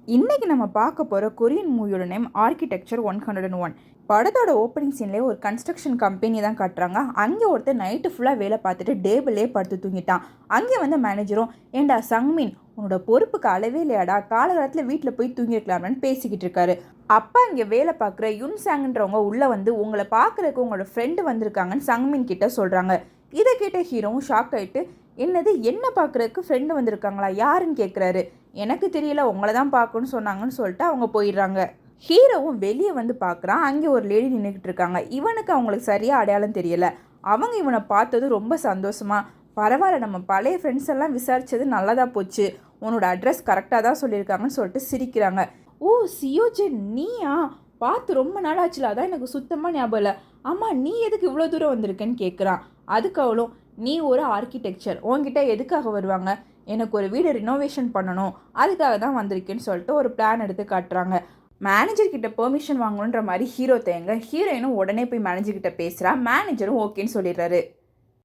இன்னைக்கு நம்ம பார்க்க போகிற கொரியன் மூவியோட நேம் ஆர்கிடெக்சர் 101. படத்தோட ஓப்பனிங் சீன்லேயே ஒரு கன்ஸ்ட்ரக்ஷன் கம்பெனி தான் காட்டுறாங்க. அங்கே ஒருத்தர் நைட்டு ஃபுல்லாக வேலை பார்த்துட்டு டேபிளே படுத்து தூங்கிட்டான். அங்கே வந்து மேனேஜரும், ஏண்டா சங்மின், உன்னோட பொறுப்புக்கு அளவே இல்லையாடா, காலகாலத்தில் வீட்டில் போய் தூங்கிருக்கலாம்னு பேசிக்கிட்டு இருக்காரு. அப்பா இங்கே வேலை பார்க்குற யுன்சாங்ன்றவங்க உள்ளே வந்து உங்களை பார்க்குறதுக்கு உங்களோட ஃப்ரெண்டு வந்திருக்காங்கன்னு சங்மின் கிட்ட சொல்கிறாங்க. இதை கேட்ட ஹீரோவும் ஷாக் ஆகிட்டு, என்னது என்ன பார்க்குறதுக்கு ஃப்ரெண்டு வந்திருக்காங்களா, யாருன்னு கேட்குறாரு. எனக்கு தெரியல, உங்களை தான் பார்க்கணும்னு சொன்னாங்கன்னு சொல்லிட்டு அவங்க போயிடுறாங்க. ஹீரோவும் வெளியே வந்து பார்க்குறான். அங்கே ஒரு லேடி நின்றுக்கிட்டு இருக்காங்க. இவனுக்கு அவங்களுக்கு சரியாக அடையாளம் தெரியல. அவங்க இவனை பார்த்தது ரொம்ப சந்தோஷமா, பரவாயில்ல நம்ம பழைய ஃப்ரெண்ட்ஸ் எல்லாம் விசாரித்தது நல்லதாக போச்சு, உன்னோட அட்ரஸ் கரெக்டாக தான் சொல்லியிருக்காங்கன்னு சொல்லிட்டு சிரிக்கிறாங்க. ஓ சியோஜன் நீயா, பார்த்து ரொம்ப நாள் ஆச்சுல, அதான் எனக்கு சுத்தமாக ஞாபகம் இல்லை. ஆமாம், நீ எதுக்கு இவ்வளோ தூரம் வந்திருக்கேன்னு கேட்குறான். அதுக்கு அவளும், நீ ஒரு ஆர்கிடெக்சர், உன்கிட்ட எதுக்காக வருவாங்க, எனக்கு ஒரு வீடு ரினோவேஷன் பண்ணணும், அதுக்காக தான் வந்திருக்கேன்னு சொல்லிட்டு ஒரு பிளான் எடுத்து காட்டுறாங்க. மேனேஜர்கிட்ட பெர்மிஷன் வாங்கணுன்ற மாதிரி ஹீரோ தேங்க, ஹீரோயினும் உடனே போய் மேனேஜர்கிட்ட பேசுகிறா. மேனேஜரும் ஓகேன்னு சொல்லிடுறாரு.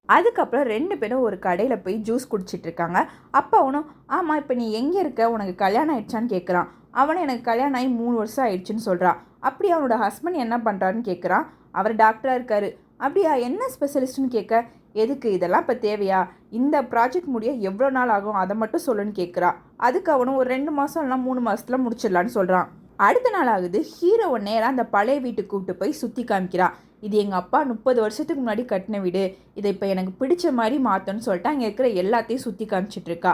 அதுக்கப்புறம் ரெண்டு பேரும் ஒரு கடையில் போய் ஜூஸ் குடிச்சிட்டு இருக்காங்க. அப்போ அவனும், ஆமாம் இப்போ நீ எங்கே இருக்க, உனக்கு கல்யாணம் ஆயிடுச்சான்னு கேட்குறான். அவனும் எனக்கு கல்யாணம் ஆகி 3 வருஷம் ஆயிடுச்சுன்னு சொல்கிறான். அப்படி அவனோட ஹஸ்பண்ட் என்ன பண்ணுறாருன்னு கேட்குறான். அவர் டாக்டராக இருக்காரு. அப்படியா, என்ன ஸ்பெஷலிஸ்ட்னு கேட்க, எதுக்கு இதெல்லாம் இப்போ தேவையா, இந்த ப்ராஜெக்ட் முடிய எவ்வளோ நாள் ஆகும் அதை மட்டும் சொல்லுன்னு கேட்குறான். அதுக்கு அவனும் ஒரு 2 மாதம் இல்லைனா 3 மாதத்தில் முடிச்சிடலான்னு சொல்கிறான். அடுத்த நாள் ஆகுது. ஹீரோவை நேராக அந்த பழைய வீட்டுக்கு கூப்பிட்டு போய் சுற்றி காமிக்கிறான். இது எங்கள் அப்பா 30 வருஷத்துக்கு முன்னாடி கட்டின வீடு, இதை இப்போ எனக்கு பிடிச்ச மாதிரி மாற்றணும்னு சொல்லிட்டு அங்கே இருக்கிற எல்லாத்தையும் சுற்றி காமிச்சிட்டு இருக்கா.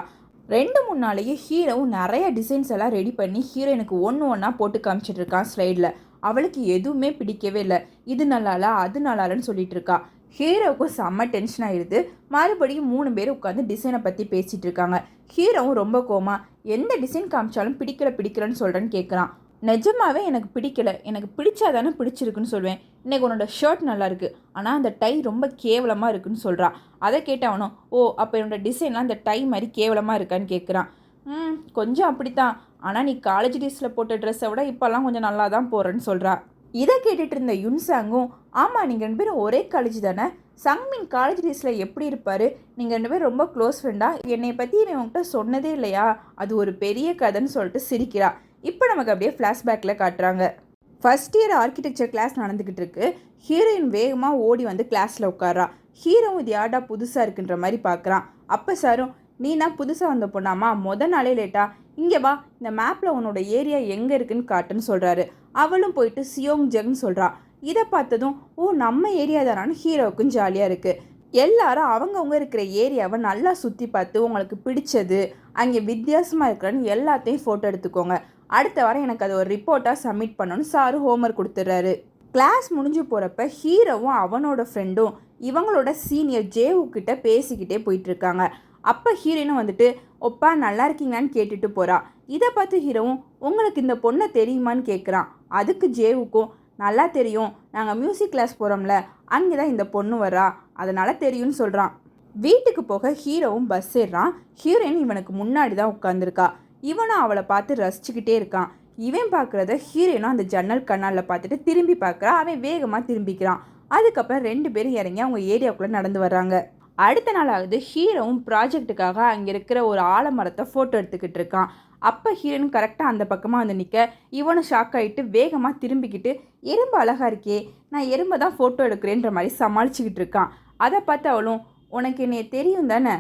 2-3 நாளையே ஹீரோவும் நிறைய டிசைன்ஸ் எல்லாம் ரெடி பண்ணி ஹீரோயினுக்கு ஒன்று ஒன்றா போட்டு காமிச்சிட்டு இருக்கான் ஸ்லைடில். அவளுக்கு எதுவுமே பிடிக்கவே இல்லை. இது நல்லால அது நல்லாலன்னு சொல்லிட்டு இருக்கா. ஹீரோவுக்கும் செம்ம டென்ஷன் ஆகிடுது. மறுபடியும் 3 பேர் உட்காந்து டிசைனை பற்றி பேசிகிட்டு இருக்காங்க. ஹீரோவும் ரொம்ப கோமா, எந்த டிசைன் காமிச்சாலும் பிடிக்கலன்னு சொல்கிறேன்னு கேட்குறான். நிஜமாவே எனக்கு பிடிக்கல, எனக்கு பிடிச்சாதானே பிடிச்சிருக்குன்னு சொல்வேன். இன்றைக்கி உன்னோட ஷர்ட் நல்லாயிருக்கு, ஆனால் அந்த டை ரொம்ப கேவலமாக இருக்குன்னு சொல்கிறான். அதை கேட்டவனும், ஓ அப்போ என்னோட டிசைன்லாம் அந்த டை மாதிரி கேவலமாக இருக்கான்னு கேட்குறான். கொஞ்சம் அப்படித்தான், ஆனால் நீ காலேஜ் டேஸில் போட்ட ட்ரெஸ்ஸை விட இப்போல்லாம் கொஞ்சம் நல்லா தான் போகிறேன்னு சொல்கிறா. இதை கேட்டுட்டு இருந்த யுன்சாங்கும், ஆமாம் நீங்கள் 2 பேரும் ஒரே காலேஜ் தானே, சங்மின் காலேஜ் டேஸில் எப்படி இருப்பார், நீங்கள் 2 பேரும் ரொம்ப க்ளோஸ் ஃப்ரெண்டாக, என்னை பற்றி இவன் உங்கள்கிட்ட சொன்னதே இல்லையா, அது ஒரு பெரிய கதைன்னு சொல்லிட்டு சிரிக்கிறா. இப்போ நமக்கு அப்படியே ஃப்ளாஷ்பேக்கில் காட்டுறாங்க. ஃபஸ்ட் இயர் ஆர்கிடெக்சர் கிளாஸ் நடந்துக்கிட்டு இருக்கு. ஹீரோயின் வேகமாக ஓடி வந்து கிளாஸில் உட்காரா. ஹீரோவும் இது யார்டா புதுசாக இருக்குன்ற மாதிரி பார்க்குறான். அப்போ சாரும், நீ தான் புதுசாக வந்த பொண்ணாமா, நாளே லேட்டா, இங்கே வா, இந்த மேப்பில் உன்னோட ஏரியா எங்கே இருக்குன்னு காட்டுன்னு சொல்கிறாரு. அவளும் போயிட்டு சியோங் ஜங்னு சொல்கிறா. இதை பார்த்ததும், ஓ நம்ம ஏரியா தானான்னு ஹீரோவுக்கும் ஜாலியாக இருக்குது. எல்லாரும் அவங்கவுங்க இருக்கிற ஏரியாவை நல்லா சுற்றி பார்த்து உங்களுக்கு பிடிச்சது, அங்கே வித்தியாசமாக இருக்கிறன்னு எல்லாத்தையும் ஃபோட்டோ எடுத்துக்கோங்க, அடுத்த வாரம் எனக்கு அது ஒரு ரிப்போர்ட்டாக சப்மிட் பண்ணணும்னு சாரு ஹோம்ஒர்க் கொடுத்துட்றாரு. கிளாஸ் முடிஞ்சு போகிறப்ப ஹீரோவும் அவனோட ஃப்ரெண்டும் இவங்களோட சீனியர் ஜேவுக்கிட்ட பேசிக்கிட்டே போயிட்டுருக்காங்க. அப்போ ஹீரோயினும் வந்துட்டு, ஒப்பா நல்லா இருக்கீங்களான்னு கேட்டுட்டு போகிறா. இதை பார்த்து ஹீரோவும், உங்களுக்கு இந்த பொண்ணை தெரியுமான்னு கேட்குறான். அதுக்கு ஜேவுக்கும், நல்லா தெரியும், நாங்கள் மியூசிக் கிளாஸ் போகிறோம்ல, அங்கே தான் இந்த பொண்ணு வர்றா, அதனால் தெரியும்னு சொல்கிறான். வீட்டுக்கு போக ஹீரோவும் பஸ் ஏறுறான். ஹீரோயின் இவனுக்கு முன்னாடி தான் உட்காந்துருக்கா. இவனும் அவளை பார்த்து ரசிச்சுக்கிட்டே இருக்கான். இவன் பார்க்குறத ஹீரோயினும் அந்த ஜன்னல் கண்ணாலில் பார்த்துட்டு திரும்பி பார்க்குறா. அவன் வேகமாக திரும்பிக்கிறான். அதுக்கப்புறம் 2 பேரும் இறங்கி அவங்க ஏரியாவுக்குள்ளே நடந்து வர்றாங்க. அடுத்த நாள் ஆகுது. ஹீரோவும் ப்ராஜெக்ட்டுக்காக அங்கே இருக்கிற ஒரு ஆலமரத்தை ஃபோட்டோ எடுத்துக்கிட்டு இருக்கான். அப்போ ஹீரோயின் கரெக்டாக அந்த பக்கமாக வந்து நிற்க, இவனும் ஷாக் ஆகிட்டு வேகமாக திரும்பிக்கிட்டு, எறும்பு அழகாக இருக்கே, நான் எறும்பை தான் ஃபோட்டோ எடுக்கிறேன்ற மாதிரி சமாளிச்சுக்கிட்டு இருக்கான். அதை பார்த்து அவளும், உனக்கு என்னைய தெரியும் தானே,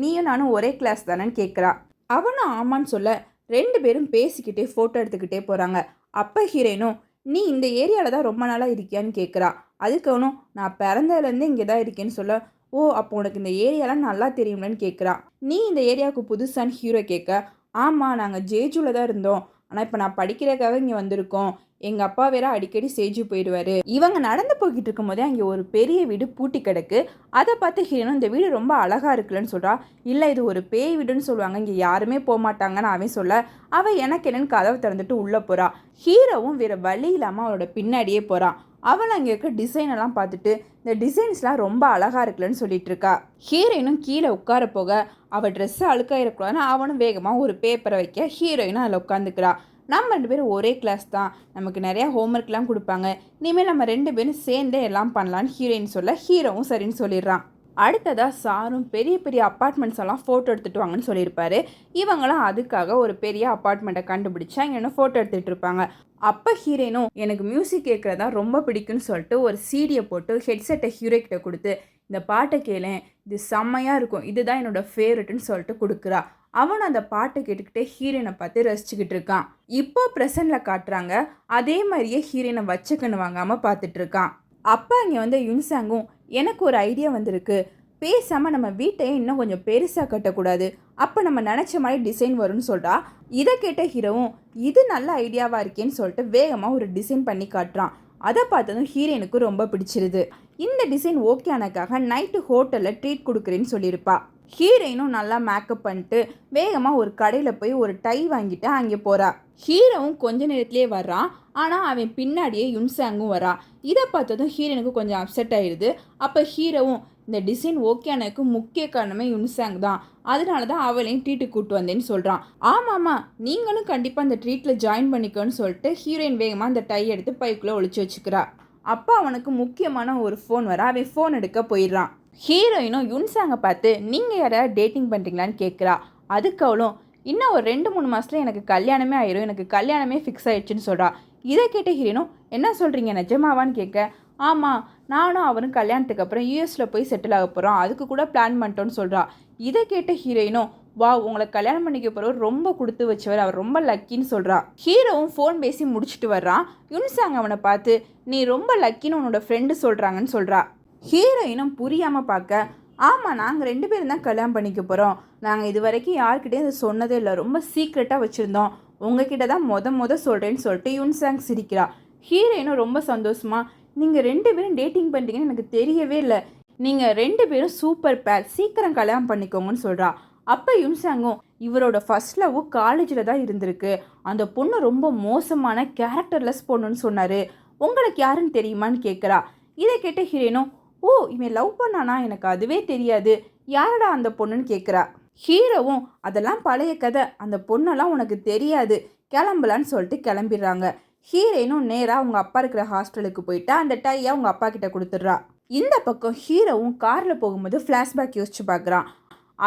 நீயும் நானும் ஒரே கிளாஸ் தானேன்னு கேட்குறா. அவனும் ஆமான்னு சொல்ல 2 பேரும் பேசிக்கிட்டே ஃபோட்டோ எடுத்துக்கிட்டே போகிறாங்க. அப்போ ஹீரோயினும், நீ இந்த ஏரியாவில் தான் ரொம்ப நாளாக இருக்கியான்னு கேட்குறா. அதுக்கு அவனும், நான் பிறந்ததுலேருந்தே இங்கே தான் இருக்கேன்னு சொல்ல, ஓ அப்போ உனக்கு இந்த ஏரியாலாம் நல்லா தெரியும்லன்னு கேட்குறா. நீ இந்த ஏரியாவுக்கு புதுசான்னு ஹீரோ கேட்க, ஆமாம் நாங்கள் ஜேஜூவில் தான் இருந்தோம், ஆனால் இப்போ நான் படிக்கிறதுக்காக இங்கே வந்திருக்கோம், எங்கள் அப்பா வேற அடிக்கடி சேஜு போயிடுவார். இவங்க நடந்து போய்கிட்டு இருக்கும் போதே அங்கே ஒரு பெரிய வீடு பூட்டி கிடக்கு. அதை பார்த்து ஹீரோனும், இந்த வீடு ரொம்ப அழகாக இருக்குல்லன்னு சொல்கிறா. இல்லை இது ஒரு பேய் வீடுன்னு சொல்லுவாங்க, இங்கே யாருமே போக மாட்டாங்கன்னு அவன் சொல்ல, அவள் எனக்கு என்னன்னு கதவை திறந்துட்டு உள்ளே போகிறா. ஹீரோவும் வேறு வழி இல்லாமல் அவளோட பின்னாடியே போகிறான். அவள் அங்கே இருக்க டிசைனெல்லாம் பார்த்துட்டு, இந்த டிசைன்ஸ்லாம் ரொம்ப அழகாக இருக்குல்லன்னு சொல்லிட்டு இருக்கா. ஹீரோயினும் கீழே உட்கார போக, அவள் ட்ரெஸ்ஸை அழுக்காயிருக்கலான்னு அவனும் வேகமாக ஒரு பேப்பரை வைக்க ஹீரோயினும் அதில் உட்காந்துக்கிறா. நம்ம 2 பேரும் ஒரே கிளாஸ் தான், நமக்கு நிறையா ஹோம்ஒர்க்லாம் கொடுப்பாங்க, இனிமேல் நம்ம 2 பேரும் சேர்ந்தே எல்லாம் பண்ணலான்னு ஹீரோயின் சொல்ல, ஹீரோவும் சரின்னு சொல்லிடுறான். அடுத்ததாக சாரும் பெரிய பெரிய அப்பார்ட்மெண்ட்ஸ் எல்லாம் ஃபோட்டோ எடுத்துகிட்டு வாங்கன்னு சொல்லியிருப்பாரு. இவங்களாம் அதுக்காக ஒரு பெரிய அப்பார்ட்மெண்ட்டை கண்டுபிடிச்சா இங்கே ஃபோட்டோ எடுத்துகிட்டு இருப்பாங்க. அப்போ ஹீரோயினும் எனக்கு மியூசிக் கேட்குறதா ரொம்ப பிடிக்கும்னு சொல்லிட்டு ஒரு சீடியை போட்டு ஹெட்செட்டை ஹீரோக்கிட்ட கொடுத்து இந்த பாட்டை கேளேன், இது செம்மையாக இருக்கும், இதுதான் என்னோடய ஃபேவரெட்டுன்னு சொல்லிட்டு கொடுக்குறா. அவனும் அந்த பாட்டை கேட்டுக்கிட்டே ஹீரோயினை பார்த்து ரசிச்சுக்கிட்டு இருக்கான். இப்போ ப்ரெசண்டில் காட்டுறாங்க, அதே மாதிரியே ஹீரோயினை வச்சுக்கன்னு வாங்காமல் பார்த்துட்டு இருக்கான். அப்போ இங்கே யுன்சாங்கும் எனக்கு ஒரு ஐடியா வந்திருக்கு, பேசாமல் நம்ம வீட்டையே இன்னும் கொஞ்சம் பெருசாக கட்டக்கூடாது, அப்போ நம்ம நினச்ச மாதிரி டிசைன் வரும்னு சொல்கிறா. இதை கேட்ட ஹீரோவும் இது நல்ல ஐடியாவாக இருக்கேன்னு சொல்லிட்டு வேகமாக ஒரு டிசைன் பண்ணி காட்டுறான். அதை பார்த்ததும் ஹீரோயினுக்கு ரொம்ப பிடிச்சிருது. இந்த டிசைன் ஓகே ஆனதுக்காக நைட்டு ஹோட்டலில் ட்ரீட் கொடுக்குறேன்னு சொல்லியிருப்பா. ஹீரோயினும் நல்லா மேக்கப் பண்ணிட்டு வேகமாக ஒரு கடையில் போய் ஒரு டை வாங்கிட்டு அங்கே போகிறா. ஹீரோவும் கொஞ்ச நேரத்துலேயே வர்றான். ஆனால் அவன் பின்னாடியே யுன்சாங்கும் வரா. இதை பார்த்ததும் ஹீரோனுக்கு கொஞ்சம் அப்செட் ஆயிடுது. அப்போ ஹீரோவும் இந்த டிசைன் ஓகே ஆனதுக்கு முக்கிய காரணமே யுன்சாங் தான், அதனால தான் அவளையும் ட்ரீட்டுக்கு கூப்பிட்டு வந்தேன்னு சொல்கிறான். ஆமாம்மா, நீங்களும் கண்டிப்பாக அந்த ட்ரீட்டில் ஜாயின் பண்ணிக்கோன்னு சொல்லிட்டு ஹீரோயின் வேகமாக அந்த டை எடுத்து பைக்குள்ளே ஒழிச்சு வச்சுக்கிறா. அப்போ அவனுக்கு முக்கியமான ஒரு ஃபோன் வர அவன் ஃபோன் எடுக்க போயிடுறான். ஹீரோயினும் யுன்சாங்கை பார்த்து நீங்கள் யாராவது டேட்டிங் பண்ணுறீங்களான்னு கேட்குறா. அதுக்கு அவளும் இன்னும் ஒரு 2-3 மாதத்தில் எனக்கு கல்யாணமே ஆயிரும், எனக்கு கல்யாணமே ஃபிக்ஸ் ஆயிடுச்சுன்னு சொல்கிறா. இதை கேட்ட ஹீரோயினும் என்ன சொல்கிறீங்க, நிஜமாவான்னு கேட்க, ஆமாம், நானும் அவரும் கல்யாணத்துக்கு அப்புறம் யூஎஸில் போய் செட்டில் ஆக போகிறோம், அதுக்கு கூட பிளான் பண்ணிட்டோன்னு சொல்கிறா. இதை கேட்ட ஹீரோயினும் வா, உங்களை கல்யாணம் பண்ணிக்க போகிறவர் ரொம்ப கொடுத்து வச்சவர், அவர் ரொம்ப லக்கின்னு சொல்கிறா. ஹீரோவும் ஃபோன் பேசி முடிச்சுட்டு வர்றான். யுன்சாங் அவனை பார்த்து நீ ரொம்ப லக்கின்னு உன்னோட ஃப்ரெண்டு சொல்கிறாங்கன்னு சொல்கிறா. ஹீரோயினும் புரியாமல் பார்க்க, ஆமாம், நாங்கள் 2 பேரும் தான் கல்யாணம் பண்ணிக்க போகிறோம், நாங்கள் இது வரைக்கும் யார்கிட்டையும் அது சொன்னதே இல்லை, ரொம்ப சீக்ரெட்டாக வச்சுருந்தோம், உங்ககிட்ட தான் மொத சொல்கிறேன்னு சொல்லிட்டு யுன்சாங் சிரிக்கிறா. ஹீரோயினும் ரொம்ப சந்தோஷமா நீங்கள் 2 பேரும் டேட்டிங் பண்ணுறீங்கன்னு எனக்கு தெரியவே இல்லை, நீங்கள் 2 பேரும் சூப்பர் பேர், சீக்கிரம் கல்யாணம் பண்ணிக்கோங்கன்னு சொல்கிறா. அப்போ யுன்சாங்கும் இவரோட ஃபர்ஸ்ட் லவ் காலேஜில் தான் இருந்திருக்கு, அந்த பொண்ணு ரொம்ப மோசமான கேரக்டர்லெஸ் பொண்ணுன்னு சொன்னார், உங்களுக்கு யாருன்னு தெரியுமான்னு கேட்குறா. இதை கேட்ட ஹீரோயினும் ஓ, இவன் லவ் பண்ணானா, எனக்கு அதுவே தெரியாது, யாரடா அந்த பொண்ணுன்னு கேட்குறா. ஹீரோவும் அதெல்லாம் பழைய கதை, அந்த பொண்ணெல்லாம் உனக்கு தெரியாது, கிளம்பலான்னு சொல்லிட்டு கிளம்பிடுறாங்க. ஹீரோயினும் நேராக அவங்க அப்பா இருக்கிற ஹாஸ்டலுக்கு போயிட்டு அந்த டையை அவங்க அப்பா கிட்ட கொடுத்துட்றா. இந்த பக்கம் ஹீரோவும் காரில் போகும்போது ஃப்ளாஷ்பேக் யோசிச்சு பார்க்குறான்.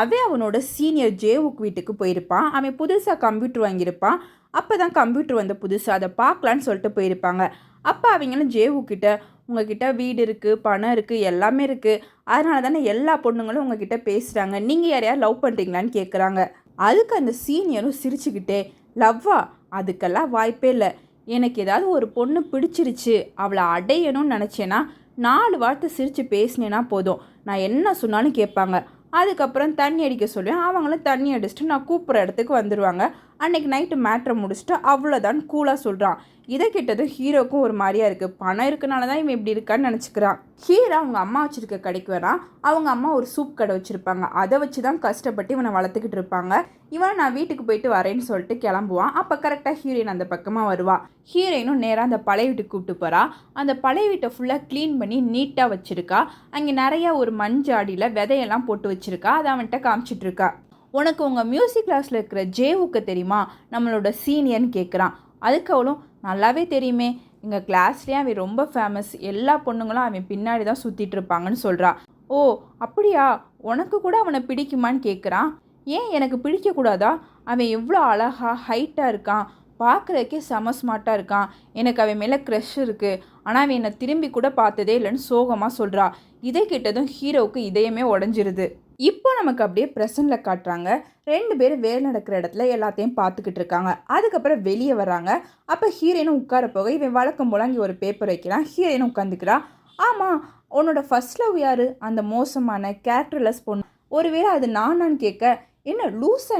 அவன் அவனோட சீனியர் ஜேவுக்கு வீட்டுக்கு போயிருப்பான். அவன் புதுசாக கம்ப்யூட்டர் வாங்கியிருப்பான். அப்போ தான் கம்ப்யூட்டர் வந்த புதுசாக அதை பார்க்கலான்னு சொல்லிட்டு போயிருப்பாங்க. அப்போ அவங்களும் ஜேவுக்கிட்ட உங்ககிட்ட வீடு இருக்குது, பணம் இருக்குது, எல்லாமே இருக்குது, அதனால தானே எல்லா பொண்ணுங்களும் உங்ககிட்ட பேசுகிறாங்க, நீங்கள் யாரையா லவ் பண்ணுறீங்களான்னு கேட்குறாங்க. அதுக்கு அந்த சீனியரும் சிரிச்சுக்கிட்டே லவ்வா, அதுக்கெல்லாம் வாய்ப்பே இல்லை, எனக்கு ஏதாவது ஒரு பொண்ணு பிடிச்சிருச்சு, அவளை அடையணும்னு நினச்சேன்னா 4 வார்த்தை சிரித்து பேசினேன்னா போதும், நான் என்ன சொன்னாலும் கேட்பாங்க, அதுக்கப்புறம் தண்ணி அடிக்க சொல்லுவேன், அவங்களும் தண்ணி அடிச்சுட்டு நான் கூப்பிட்ற இடத்துக்கு வந்துடுவாங்க, அன்றைக்கி நைட்டு மேட்ரை முடிச்சுட்டு அவ்வளோதான் கூலாக சொல்கிறான். இதை கேட்டதும் ஹீரோக்கும் ஒரு மாதிரியா இருக்குது. பணம் இருக்கனால தான் இவன் இப்படி இருக்கான்னு நினச்சிக்கிறான். ஹீரோ அவங்க அம்மா வச்சுருக்க கடைக்கு வரான். அவங்க அம்மா ஒரு சூப் கடை வச்சுருப்பாங்க, அதை வச்சு தான் கஷ்டப்பட்டு இவனை வளர்த்துக்கிட்டு இருப்பாங்க. இவன் நான் வீட்டுக்கு போயிட்டு வரேன்னு சொல்லிட்டு கிளம்புவான். அப்போ கரெக்டாக ஹீரோயின் அந்த பக்கமாக வருவாள். ஹீரோயினும் நேராக அந்த பழைய வீட்டுக்கு கூப்பிட்டு போகிறா. அந்த பழைய வீட்டை ஃபுல்லாக க்ளீன் பண்ணி நீட்டாக வச்சுருக்கா. அங்கே நிறையா ஒரு மஞ்சாடியில் விதையெல்லாம் போட்டு வச்சுருக்கா. அதை அவன்கிட்ட காமிச்சிட்ருக்கா. உனக்கு உங்கள் மியூசிக் கிளாஸில் இருக்கிற ஜேவுக்கு தெரியுமா, நம்மளோட சீனியர்னு கேட்குறான். அதுக்கு அவளும் நல்லாவே தெரியுமே, எங்கள் கிளாஸ்லேயே அவன் ரொம்ப ஃபேமஸ், எல்லா பொண்ணுங்களும் அவன் பின்னாடி தான் சுற்றிட்டு இருப்பாங்கன்னு சொல்கிறா. ஓ அப்படியா, உனக்கு கூட அவனை பிடிக்குமான்னு கேட்குறான். ஏன் எனக்கு பிடிக்கக்கூடாதா, அவன் எவ்வளோ அழகாக ஹைட்டாக இருக்கான், பார்க்குறதுக்கே செம ஸ்மார்ட்டாக இருக்கான், எனக்கு அவன் மேலே க்ரஷ் இருக்குது, ஆனால் அவன் என்னை திரும்பி கூட பார்த்ததே இல்லைன்னு சோகமாக சொல்கிறா. இதை கேட்டதும் ஹீரோவுக்கு இதயமே உடஞ்சிருது. இப்போ நமக்கு அப்படியே ப்ரெசண்டில் காட்டுறாங்க. 2 பேரும் வேலை நடக்கிற இடத்துல எல்லாத்தையும் பார்த்துக்கிட்டு இருக்காங்க. அதுக்கப்புறம் வெளியே வராங்க. அப்போ ஹீரோயினும் உட்கார போக இவன் வழக்கம் போல இங்கே ஒரு பேப்பர் வைக்கிறான். ஹீரோயினும் உட்காந்துக்கிறா. ஆமாம், உன்னோட ஃபர்ஸ்ட் லவ் யார், அந்த மோசமான கேரக்டர்லெஸ் பொண்ணு, ஒருவேளை அது நானான்னு கேட்க, என்ன லூஸா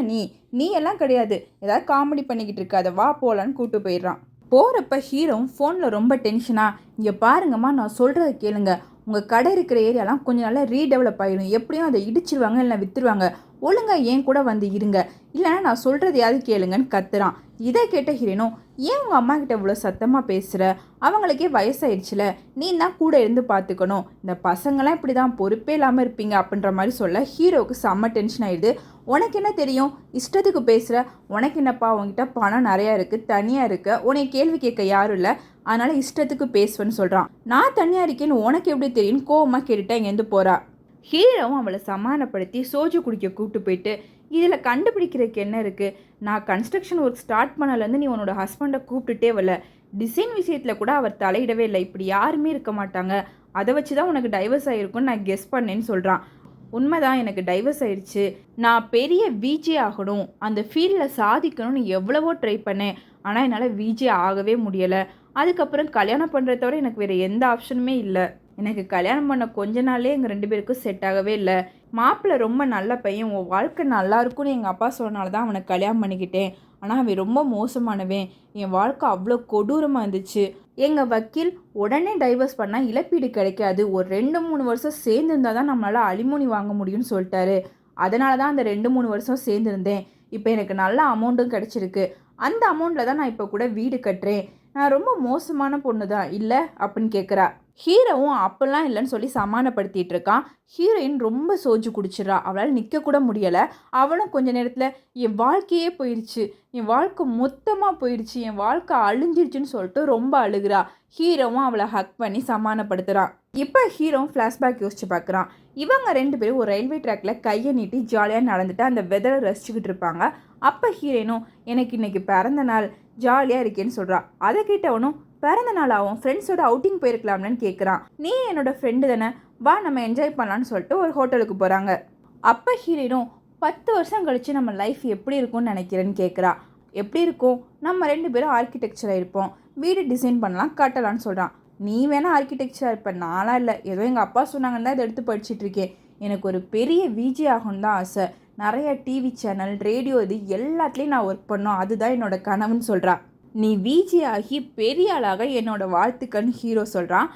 நீ எல்லாம் கிடையாது, ஏதாவது காமெடி பண்ணிக்கிட்டு இருக்காத, வா போகலான்னு கூப்பிட்டு போயிடுறான். போகிறப்ப ஹீரோவும் ஃபோனில் ரொம்ப டென்ஷனாக, இங்கே பாருங்கம்மா, நான் சொல்கிறத கேளுங்க, உங்கள் கடை இருக்கிற ஏரியாலாம் கொஞ்சம் நல்லா ரீடெவலப் ஆகிடும், எப்படியும் அதை இடிச்சிருவாங்க இல்லை விற்றுருவாங்க, ஒழுங்காக ஏன் கூட வந்து இருங்க, இல்லைன்னா நான் சொல்கிறதையாவது கேளுங்கன்னு கத்துறான். இதை கேட்ட ஹீரோனும் ஏன் உங்கள் அம்மா கிட்ட இவ்வளோ சத்தமாக பேசுகிற, அவங்களுக்கே வயசாயிடுச்சுல, நீ தான் கூட இருந்து பார்த்துக்கணும், இந்த பசங்களாம் இப்படி தான் பொறுப்பே இல்லாமல் இருப்பீங்க அப்படின்ற மாதிரி சொல்ல ஹீரோவுக்கு செம்ம டென்ஷன் ஆகிடுது. உனக்கு என்ன தெரியும், இஷ்டத்துக்கு பேசுகிற, உனக்கு என்னப்பா, உங்ககிட்ட பணம் நிறையா இருக்குது, தனியாக இருக்க, உனக்கு கேள்வி கேட்க யாரும் இல்லை, அதனால் இஷ்டத்துக்கு பேசுவேன்னு சொல்கிறான். நான் தனியாக இருக்கேன்னு உனக்கு எப்படி தெரியும்னு கோவமாக கேட்டுட்டா இங்கேருந்து போகிறா. ஹீரோவும் அவளை சமாதானப்படுத்தி சோஜு குடிக்க கூப்பிட்டு போயிட்டு, இதில் கண்டுபிடிக்கிறதுக்கு என்ன இருக்குது, நான் கன்ஸ்ட்ரக்ஷன் ஒர்க் ஸ்டார்ட் பண்ணலேருந்து நீ உன்னோட ஹஸ்பண்டை கூப்பிட்டுட்டே வரல, டிசைன் விஷயத்தில் கூட அவர் தலையிடவே இல்லை, இப்படி யாருமே இருக்க மாட்டாங்க, அதை வச்சு தான் உனக்கு டைவர்ஸ் ஆகிருக்குன்னு நான் கெஸ் பண்ணேன்னு சொல்கிறான். உண்மைதான், எனக்கு டைவர்ஸ் ஆயிடுச்சு, நான் பெரிய விஜே ஆகணும், அந்த ஃபீல்டில் சாதிக்கணும்னு எவ்வளவோ ட்ரை பண்ணேன், ஆனால் என்னால் விஜே ஆகவே முடியலை, அதுக்கப்புறம் கல்யாணம் பண்ணுறத தவிர எனக்கு வேறு எந்த ஆப்ஷனுமே இல்லை, எனக்கு கல்யாணம் பண்ண கொஞ்ச நாளே எங்கள் 2 பேருக்கும் செட் ஆகவே இல்லை, மாப்பிள்ளை ரொம்ப நல்ல பையன், உன் வாழ்க்கை நல்லா இருக்கும்னு எங்கள் அப்பா சொன்னால தான் அவனை கல்யாணம் பண்ணிக்கிட்டேன், ஆனால் அவன் ரொம்ப மோசமானவன், என் வாழ்க்கை அவ்வளோ கொடூரமாக இருந்துச்சு, எங்கள் வக்கீல் உடனே டைவர்ஸ் பண்ணால் இழப்பீடு கிடைக்காது, ஒரு 2-3 வருஷம் சேர்ந்துருந்தால் தான் நம்மளால் அலிமோனி வாங்க முடியும்னு சொல்லிட்டாரு, அதனால தான் அந்த 2-3 வருஷம் சேர்ந்துருந்தேன், இப்போ எனக்கு நல்ல அமௌண்ட்டும் கிடச்சிருக்கு, அந்த அமௌண்ட்டில் தான் நான் இப்போ கூட வீடு கட்டுறேன், நான் ரொம்ப மோசமான பொண்ணு தான் இல்லை அப்படின்னு கேட்குறா. ஹீரோவும் அப்பெல்லாம் இல்லைன்னு சொல்லி சமாதானப்படுத்திட்டு இருக்கான். ஹீரோயின் ரொம்ப சோஜு குடிச்சிடறா, அவளால் நிற்க கூட முடியலை. அவளும் கொஞ்ச நேரத்தில் என் வாழ்க்கையே போயிடுச்சு, என் வாழ்க்கை மொத்தமாக போயிடுச்சு, என் வாழ்க்கை அழிஞ்சிருச்சுன்னு சொல்லிட்டு ரொம்ப அழுகிறா. ஹீரோவும் அவளை ஹக் பண்ணி சமாதானப்படுத்துகிறான். இப்போ ஹீரோவும் ஃப்ளாஷ்பேக் யோசிச்சு பார்க்குறான். இவங்க 2 பேரும் ஒரு ரயில்வே ட்ராக்கில் கையை நீட்டி ஜாலியாக நடந்துட்டு அந்த வெதரை ரசிச்சுக்கிட்டு இருப்பாங்க. அப்போ ஹீரோயினும் எனக்கு இன்னைக்கு பிறந்த நாள், ஜாலியாக இருக்கேன்னு சொல்கிறா. அதை கேட்டவனும் பிறந்த நாள் ஆகும், ஃப்ரெண்ட்ஸோட அவுட்டிங் போயிருக்கலாம்னு கேட்குறான். நீ என்னோட ஃப்ரெண்டு தானே, வா நம்ம என்ஜாய் பண்ணலான்னு சொல்லிட்டு ஒரு ஹோட்டலுக்கு போகிறாங்க. அப்போ ஹீரோயினும் 10 வருஷம் கழித்து நம்ம லைஃப் எப்படி இருக்கும்னு நினைக்கிறேன்னு கேட்குறா. எப்படி இருக்கும், நம்ம 2 பேரும் ஆர்கிடெக்சராக இருப்போம், வீடு டிசைன் பண்ணலாம் கட்டலான்னு சொல்கிறான். நீ வேணால் ஆர்கிடெக்சராக இருப்ப, நானாக இல்லை, ஏதோ எங்கள் அப்பா சொன்னாங்கன்னு தான் இதை எடுத்து படிச்சுட்டு இருக்கேன், எனக்கு ஒரு பெரிய விஜே ஆகணும் தான் ஆசை, நிறைய டிவி சேனல் ரேடியோ இது எல்லாத்துலேயும் நான் ஒர்க் பண்ணோம், அதுதான் என்னோட கனவுன்னு சொல்கிறா. நீ விஜே ஆகி பெரிய ஆளாக என்னோட வாழ்த்துக்கள்னு ஹீரோ சொல்கிறான்.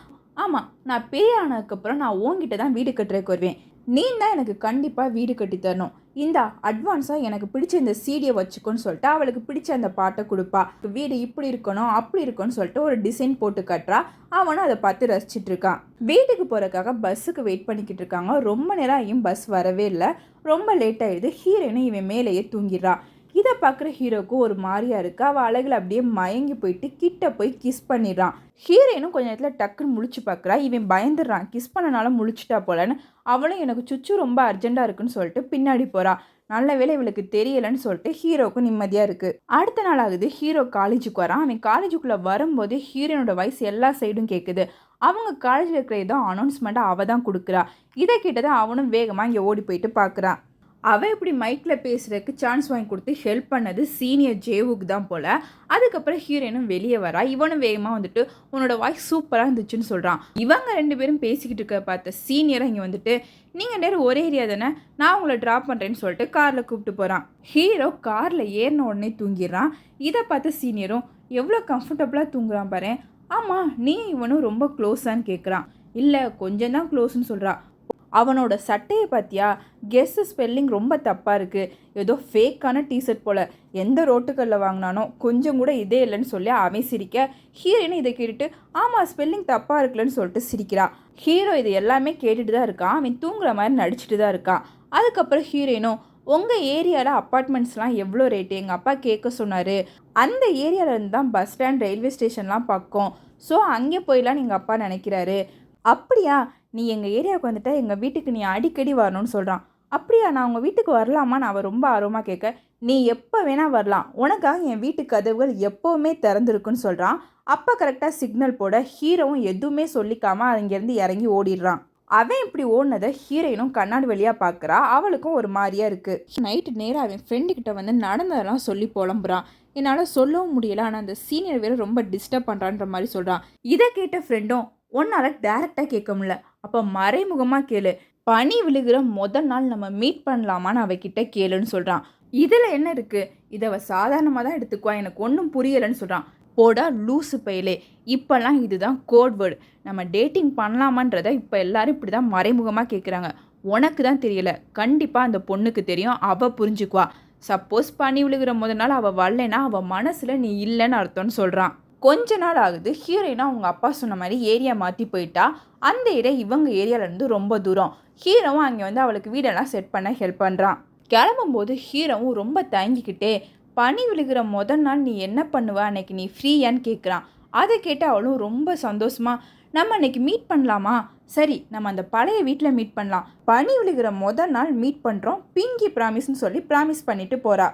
ஆமாம், நான் பெரிய ஆனதுக்கப்புறம் நான் உங்ககிட்ட தான் வீடு கட்டுறதுக்கு வருவேன், நீ தான் எனக்கு கண்டிப்பாக வீடு கட்டி தரணும், இந்த அட்வான்ஸாக எனக்கு பிடிச்ச இந்த சீடியை வச்சுக்கோன்னு சொல்லிட்டு அவளுக்கு பிடிச்ச அந்த பாட்டை கொடுப்பா. வீடு இப்படி இருக்கணும் அப்படி இருக்குன்னு சொல்லிட்டு ஒரு டிசைன் போட்டு கட்டுறா. அவனும் அதை பார்த்து ரசிச்சுட்டு இருக்கான். வீட்டுக்கு போகிறதுக்காக பஸ்ஸுக்கு வெயிட் பண்ணிக்கிட்டு இருக்காங்க. ரொம்ப நேரம் ஆகியும் பஸ் வரவே இல்லை, ரொம்ப லேட் ஆகிடுது. ஹீரோயினும் இவன் மேலேயே தூங்கிடுறா. இதை பார்க்குற ஹீரோக்கு ஒரு மாதிரியா இருக்கு. அவள் அழகில் அப்படியே மயங்கி போயிட்டு கிட்ட போய் கிஸ் பண்ணிடுறான். ஹீரோயினும் கொஞ்ச நேரத்தில் டக்குன்னு முழிச்சு பார்க்குறா. இவன் பயந்துடுறான், கிஸ் பண்ணனால முழிச்சிட்டா போலன்னு. அவளும் எனக்கு சுச்சு ரொம்ப அர்ஜென்ட்டாக இருக்குன்னு சொல்லிட்டு பின்னாடி போகிறா. நல்ல வேளை இவளுக்கு தெரியலைன்னு சொல்லிட்டு ஹீரோவுக்கு நிம்மதியாக இருக்குது. அடுத்த நாள் ஆகுது. ஹீரோ காலேஜுக்கு வரான். அவன் காலேஜுக்குள்ளே வரும்போது ஹீரோனோட வாய்ஸ் எல்லா சைடும் கேட்குது. அவங்க காலேஜில் இருக்கிற ஏதோ அனௌன்ஸ்மெண்ட்டாக அவள் தான் கொடுக்குறா. இதை கேட்டதான் அவனும் வேகமாக இங்கே ஓடி போயிட்டு பார்க்குறான். அவள் இப்படி மைக்கில் பேசுகிறதுக்கு சான்ஸ் வாங்கி கொடுத்து ஹெல்ப் பண்ணது சீனியர் ஜேவுக்கு தான் போல். அதுக்கப்புறம் ஹீரோயினும் வெளியே வரா. இவனும் வேகமாக வந்துட்டு உன்னோட வாய்ஸ் சூப்பராக இருந்துச்சுன்னு சொல்கிறான். இவங்க 2 பேரும் பேசிக்கிட்டு இருக்க பார்த்த சீனியராக இங்கே வந்துட்டு நீங்கள் நேரம் ஒரே ஏரியா தானே, நான் உங்களை ட்ராப் பண்ணுறேன்னு சொல்லிட்டு காரில் கூப்பிட்டு போகிறான். ஹீரோ காரில் ஏறின உடனே தூங்கிடுறான். இதை பார்த்த சீனியரும் எவ்வளோ கம்ஃபர்டபுளாக தூங்குறான் பாரு, ஆமாம் நீ இவனும் ரொம்ப க்ளோஸான்னு கேட்குறான். இல்லை கொஞ்சம் தான் க்ளோஸ்ன்னு சொல்கிறா. அவனோட சட்டையை பார்த்தியா, கெஸ் ஸ்பெல்லிங் ரொம்ப தப்பாக இருக்குது, ஏதோ ஃபேக்கான டிஷர்ட் போல், எந்த ரோட்டுகளில் வாங்கினானோ கொஞ்சம் கூட இதே இல்லைன்னு சொல்லி அவன் சிரிக்க, ஹீரோயின் இதை கேட்டுட்டு ஆமாம் ஸ்பெல்லிங் தப்பாக இருக்குல்லன்னு சொல்லிட்டு சிரிக்கிறா. ஹீரோ இது எல்லாமே கேட்டுட்டு தான் இருக்கான். அவன் தூங்குற மாதிரி நடிச்சுட்டு தான் இருக்கான். அதுக்கப்புறம் ஹீரோயினும் உங்கள் ஏரியாவில் அப்பார்ட்மெண்ட்ஸ்லாம் எவ்வளோ ரேட்டு, எங்கள் அப்பா கேட்க சொன்னார், அந்த ஏரியாவிலேருந்து தான் பஸ் ஸ்டாண்ட் ரயில்வே ஸ்டேஷன்லாம் பக்கம், ஸோ அங்கே போயிடலான்னு எங்கள் அப்பா நினைக்கிறாரு. அப்படியா, நீ எங்கள் ஏரியாவுக்கு வந்துட்டா எங்கள் வீட்டுக்கு நீ அடிக்கடி வரணும்னு சொல்கிறான். அப்படியா, நான் உங்கள் வீட்டுக்கு வரலாமான்னு அவள் ரொம்ப ஆர்வமாக கேட்க, நீ எப்போ வேணால் வரலாம், உனக்காக என் வீட்டு கதவுகள் எப்போவுமே திறந்துருக்குன்னு சொல்கிறான். அப்போ கரெக்டாக சிக்னல் போட ஹீரோவும் எதுவுமே சொல்லிக்காமல் அங்கேருந்து இறங்கி ஓடிடுறான். அவன் இப்படி ஓடினதை ஹீரோயினும் கண்ணாடி வழியாக பார்க்குறா. அவளுக்கும் ஒரு மாதிரியாக இருக்குது. நைட்டு நேராக அவன் ஃப்ரெண்டுக்கிட்ட வந்து நடந்ததெல்லாம் சொல்லி புலம்புறான். என்னால் சொல்லவும் முடியல, ஆனால் அந்த சீனியர் வேறு ரொம்ப டிஸ்டர்ப் பண்ணுறான்ற மாதிரி சொல்கிறான். இதை கேட்ட ஃப்ரெண்டும் ஒன்றால் டேரெக்டாக கேட்க முடியல, அப்போ மறைமுகமாக கேளு, பனி விழுகிற முதல் நாள் நம்ம மீட் பண்ணலாமான்னு அவகிட்ட கேளுன்னு சொல்கிறான். இதில் என்ன இருக்குது, இதை அவள் சாதாரணமாக தான் எடுத்துக்குவா, எனக்கு ஒன்றும் புரியலைன்னு சொல்கிறான். போடா லூசு பையலே, இப்போல்லாம் இதுதான் கோட் வேர்டு, நம்ம டேட்டிங் பண்ணலாமான்றதை இப்போ எல்லாரும் இப்படி தான் மறைமுகமாக கேட்குறாங்க, உனக்கு தான் தெரியல, கண்டிப்பாக அந்த பொண்ணுக்கு தெரியும், அவள் புரிஞ்சுக்குவா, சப்போஸ் பனி விழுகிற முதல் நாள் அவள் வரலைன்னா அவள் மனசில் நீ இல்லைன்னு அர்த்தம்னு சொல்கிறான். கொஞ்ச நாள் ஆகுது. ஹீரோயினா அவங்க அப்பா சொன்ன மாதிரி ஏரியா மாற்றி போயிட்டா. அந்த ஏரியா இவங்க ஏரியாவிலேருந்து ரொம்ப தூரம். ஹீரோவும் அங்கே வந்து அவளுக்கு வீடெல்லாம் செட் பண்ண ஹெல்ப் பண்ணுறான். கிளம்பும்போது ஹீரோவும் ரொம்ப தயங்கிக்கிட்டே பனி விழுகிற முதல் நாள் நீ என்ன பண்ணுவ, அன்னைக்கு நீ ஃப்ரீயான்னு கேட்குறான். அதை கேட்டு அவளும் ரொம்ப சந்தோஷமாக நம்ம இன்னைக்கு மீட் பண்ணலாமா? சரி, நம்ம அந்த பழைய வீட்டில் மீட் பண்ணலாம். பனி விழுகிற முதல் நாள் மீட் பண்ணுறோம், பிங்கி ப்ராமிஸ்ன்னு சொல்லி ப்ராமிஸ் பண்ணிட்டு போகிறா.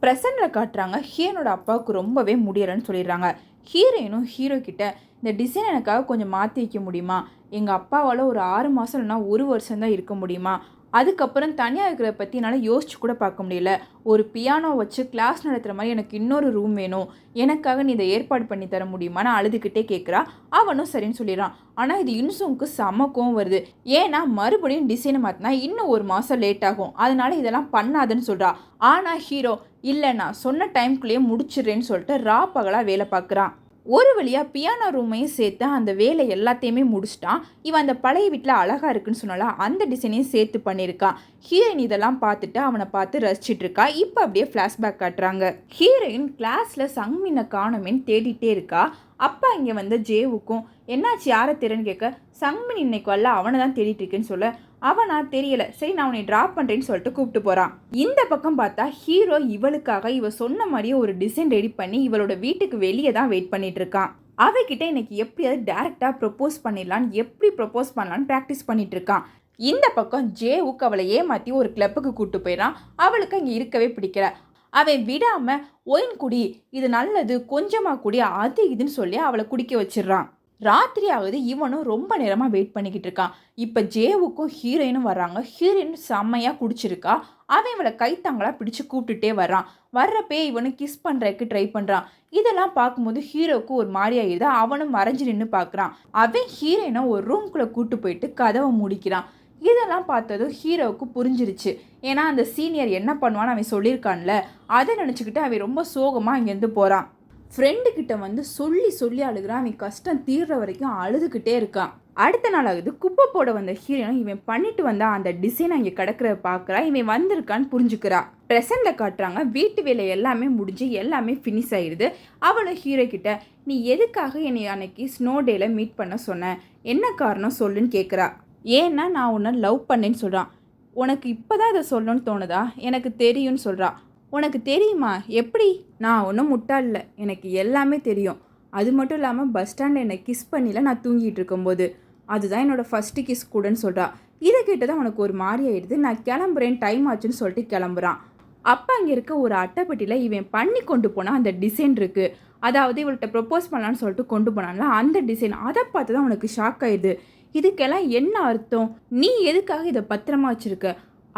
ப்ரெசண்டில் காட்டுறாங்க, ஹீரோனோட அப்பாவுக்கு ரொம்பவே முடியலைன்னு சொல்லிடுறாங்க. ஹீரோயினும் ஹீரோ கிட்ட இந்த டிசைன் எனக்காக கொஞ்சம் மாற்றி வைக்க முடியுமா? எங்கள் அப்பாவால் ஒரு 6 மாதம் இல்லைனா 1 வருஷம் தான் இருக்க முடியுமா? அதுக்கப்புறம் தனியாக இருக்கிறத பற்றி என்னால் யோசிச்சு கூட பார்க்க முடியல. ஒரு பியானோ வச்சு கிளாஸ் நடத்துகிற மாதிரி எனக்கு இன்னொரு ரூம் வேணும். எனக்காக நீ இதை ஏற்பாடு பண்ணி தர முடியுமான்னு அழுதுகிட்டே கேட்குறா. அவனும் சரின்னு சொல்லிடுறான். ஆனால் இது இன்சுவுக்கு செம கோவம் வருது. ஏன்னா மறுபடியும் டிசைனை மாற்றினா இன்னும் 1 மாதம் லேட் ஆகும். அதனால இதெல்லாம் பண்ணாதுன்னு சொல்கிறா. ஆனால் ஹீரோ இல்லை, நான் சொன்ன டைம்குள்ளேயே முடிச்சிடுறேன்னு சொல்லிட்டு பகலாக வேலை பார்க்குறான். ஒரு வழியாக பியானோ ரூமையும் சேர்த்து அந்த வேலை எல்லாத்தையுமே முடிச்சிட்டான். இவன் அந்த பழைய வீட்டில் அழகாக இருக்குன்னு சொன்னால அந்த டிசைனையும் சேர்த்து பண்ணியிருக்கான். ஹீரோயின் இதெல்லாம் பார்த்துட்டு அவனை பார்த்து ரசிச்சிட்டு இருக்கா. இப்போ அப்படியே ஃப்ளாஷ்பேக் காட்டுறாங்க. ஹீரோயின் கிளாஸில் சங்மினை காணோமேன்னு தேடிட்டே இருக்கா. அப்பா இங்கே வந்து ஜேவுக்கும் என்னாச்சு, யாரை தெரியுன்னு கேட்க, சங்மின் இன்னைக்கு வரல, அவனை தான் தேடிட்டு இருக்கேன்னு சொல்ல, அவனா தெரியல, சரி நான் உன்னை ட்ராப் பண்ணுறேன்னு சொல்லிட்டு கூப்பிட்டு போகிறான். இந்த பக்கம் பார்த்தா ஹீரோ இவளுக்காக இவ சொன்ன மாதிரியே ஒரு டிசைன் ரெடி பண்ணி இவளோட வீட்டுக்கு வெளியே தான் வெயிட் பண்ணிட்டு இருக்கான். அவகிட்ட இன்னைக்கு எப்படியாவது டேரெக்டாக ப்ரொப்போஸ் பண்ணிடலான்னு, எப்படி ப்ரொப்போஸ் பண்ணலான்னு ப்ராக்டிஸ் பண்ணிட்டு இருக்கான். இந்த பக்கம் ஜேவுக்கு அவளை ஏமாற்றி ஒரு கிளப்புக்கு கூப்பிட்டு போயிடான். அவளுக்கு அங்கே இருக்கவே பிடிக்கல. அவன் விடாமல் ஒயின் குடி, இது நல்லது, கொஞ்சமாக குடி, அது இதுன்னு சொல்லி அவளை குடிக்க வச்சிடுறான். ராத்திரி ஆகுது. இவனும் ரொம்ப நேரமாக வெயிட் பண்ணிக்கிட்டு இருக்கான். இப்போ ஜேவுக்கும் ஹீரோயினும் வர்றாங்க. ஹீரோயின் செம்மையாக குடிச்சிருக்கா. அவன் இவளை கைத்தாங்களாக பிடிச்சி கூப்பிட்டுட்டே வர்றான். வர்றப்பே இவனும் கிஸ் பண்ணுறதுக்கு ட்ரை பண்ணுறான். இதெல்லாம் பார்க்கும்போது ஹீரோவுக்கு ஒரு மாதிரி ஆகிடுது. அவனும் மறைஞ்சு நின்று பார்க்குறான். அவன் ஹீரோயினை ஒரு ரூம்குள்ளே கூப்பிட்டு போயிட்டு கதவை முடிக்கிறான். இதெல்லாம் பார்த்ததும் ஹீரோவுக்கு புரிஞ்சிருச்சு. ஏன்னா அந்த சீனியர் என்ன பண்ணுவான்னு அவன் சொல்லியிருக்கான்ல, அதை நினச்சிக்கிட்டு அவன் ரொம்ப சோகமாக இங்கேருந்து போகிறான். ஃப்ரெண்டுக்கிட்ட வந்து சொல்லி சொல்லி அழுகிறான். அவன் கஷ்டம் தீர்ற வரைக்கும் அழுதுகிட்டே இருக்கான். அடுத்த நாள் ஆகுது. குப்பை போட வந்த ஹீரோனும் இவன் பண்ணிட்டு வந்தா அந்த டிசைன் அங்கே கிடக்கிறத பார்க்குறா. இவன் வந்திருக்கான்னு புரிஞ்சுக்கிறா. ப்ரெசண்டில் காட்டுறாங்க, வீட்டு வேலை எல்லாமே முடிஞ்சு எல்லாமே ஃபினிஷ் ஆகிடுது. அவளும் ஹீரோ கிட்ட, நீ எதுக்காக என்னை அன்னைக்கு ஸ்னோ டேல மீட் பண்ண சொன்ன, என்ன காரணம் சொல்லுன்னு கேட்குறா. ஏன்னா நான் உன்னை லவ் பண்ணேன்னு சொல்கிறான். உனக்கு இப்போ தான் இதை சொல்லணும்னு தோணுதா? எனக்கு தெரியும்னு சொல்கிறா. உனக்கு தெரியுமா? எப்படி? நான் ஒன்றும் முட்டாள் இல்லை, எனக்கு எல்லாமே தெரியும். அது மட்டும் இல்லாமல் பஸ் ஸ்டாண்டில் என்னை கிஸ் பண்ணில நான் தூங்கிட்டு இருக்கும்போது, அதுதான் என்னோடய ஃபஸ்ட்டு கிஸ் கூடன்னு சொல்கிறா. இதை கேட்டு தான் உனக்கு ஒரு மாதிரி ஆயிடுது. நான் கிளம்புறேன், டைம் ஆச்சுன்னு சொல்லிட்டு கிளம்புறான். அப்போ அங்கே இருக்க ஒரு அட்டைப்பட்டியில் இவன் பண்ணி கொண்டு போனால் அந்த டிசைன் இருக்குது. அதாவது இவள்கிட்ட ப்ரப்போஸ் பண்ணலான்னு சொல்லிட்டு கொண்டு போனான்ல அந்த டிசைன். அதை பார்த்து தான் உனக்கு ஷாக் ஆயிடுது. இதுக்கெல்லாம் என்ன அர்த்தம்? நீ எதுக்காக இதை பத்திரமா வச்சுருக்க?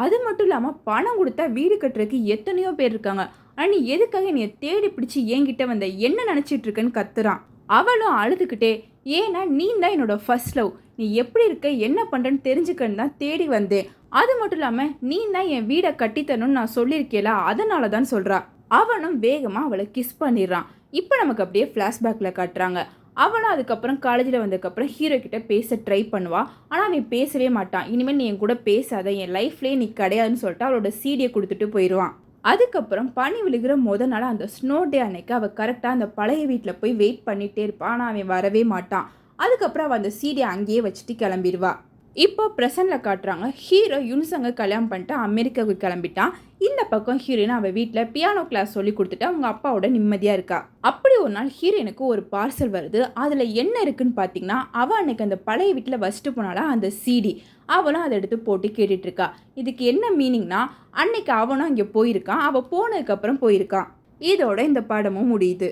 அது மட்டும் இல்லாமல் பணம் கொடுத்தா வீடு கட்டுறதுக்கு எத்தனையோ பேர் இருக்காங்க. ஆனால் நீ எதுக்காக என்னை தேடி பிடிச்சி என்கிட்ட வந்த, என்ன நினச்சிட்டு இருக்கன்னு கத்துறான். அவளும் அழுதுகிட்டே, ஏன்னா நீ தான் என்னோட ஃபர்ஸ்ட் லவ், நீ எப்படி இருக்க என்ன பண்ணுறன்னு தெரிஞ்சுக்கன்னு தான் தேடி வந்தேன். அது மட்டும் இல்லாமல் நீ தான் என் வீடை கட்டித்தரணும்னு நான் சொல்லியிருக்கேல, அதனால தான் சொல்கிறா. அவனும் வேகமாக அவளை கிஸ் பண்ணிடுறான். இப்போ நமக்கு அப்படியே ஃப்ளாஷ்பேக்கில் காட்டுறாங்க. அவனும் அதுக்கப்புறம் காலேஜில் வந்ததுக்கப்புறம் ஹீரோ கிட்ட பேச ட்ரை பண்ணுவாள். ஆனால் அவன் பேசவே மாட்டான். இனிமேல் நீ என் கூட பேசாத, என் லைஃப்லேயே நீ கிடையாதுன்னு சொல்லிட்டு அவளோட சீடியை கொடுத்துட்டு போயிடுவான். அதுக்கப்புறம் பனி விழுகிற முதல் நாள் அந்த ஸ்னோ டே அன்னைக்கு அவள் கரெக்டாக அந்த பழைய வீட்டில் போய் வெயிட் பண்ணிகிட்டே இருப்பான். ஆனால் அவன் வரவே மாட்டான். அதுக்கப்புறம் அவள் அந்த சீடியை அங்கேயே வச்சுட்டு கிளம்பிடுவா. இப்போ ப்ரெசண்டில் காட்டுறாங்க, ஹீரோ யுன்சங்க கல்யாணம் பண்ணிட்டு அமெரிக்காவுக்கு கிளம்பிட்டான். இந்த பக்கம் ஹீரோயின் அவள் வீட்டில் பியானோ கிளாஸ் சொல்லி கொடுத்துட்டு அவங்க அப்பாவோட நிம்மதியாக இருக்கா. அப்படி ஒரு நாள் ஹீரோயினுக்கு ஒரு பார்சல் வருது. அதில் என்ன இருக்குன்னு பார்த்தீங்கன்னா, அவள் அன்னைக்கு அந்த பழைய வீட்டில் வச்சுட்டு போனால அந்த சிடி, அவளும் அதை எடுத்து போட்டு கேட்டுட்டு இருக்கா. இதுக்கு என்ன மீனிங்னா, அன்னைக்கு அவனும் அங்கே போயிருக்கான், அவள் போனதுக்கப்புறம் போயிருக்கான். இதோட இந்த படமும் முடியுது.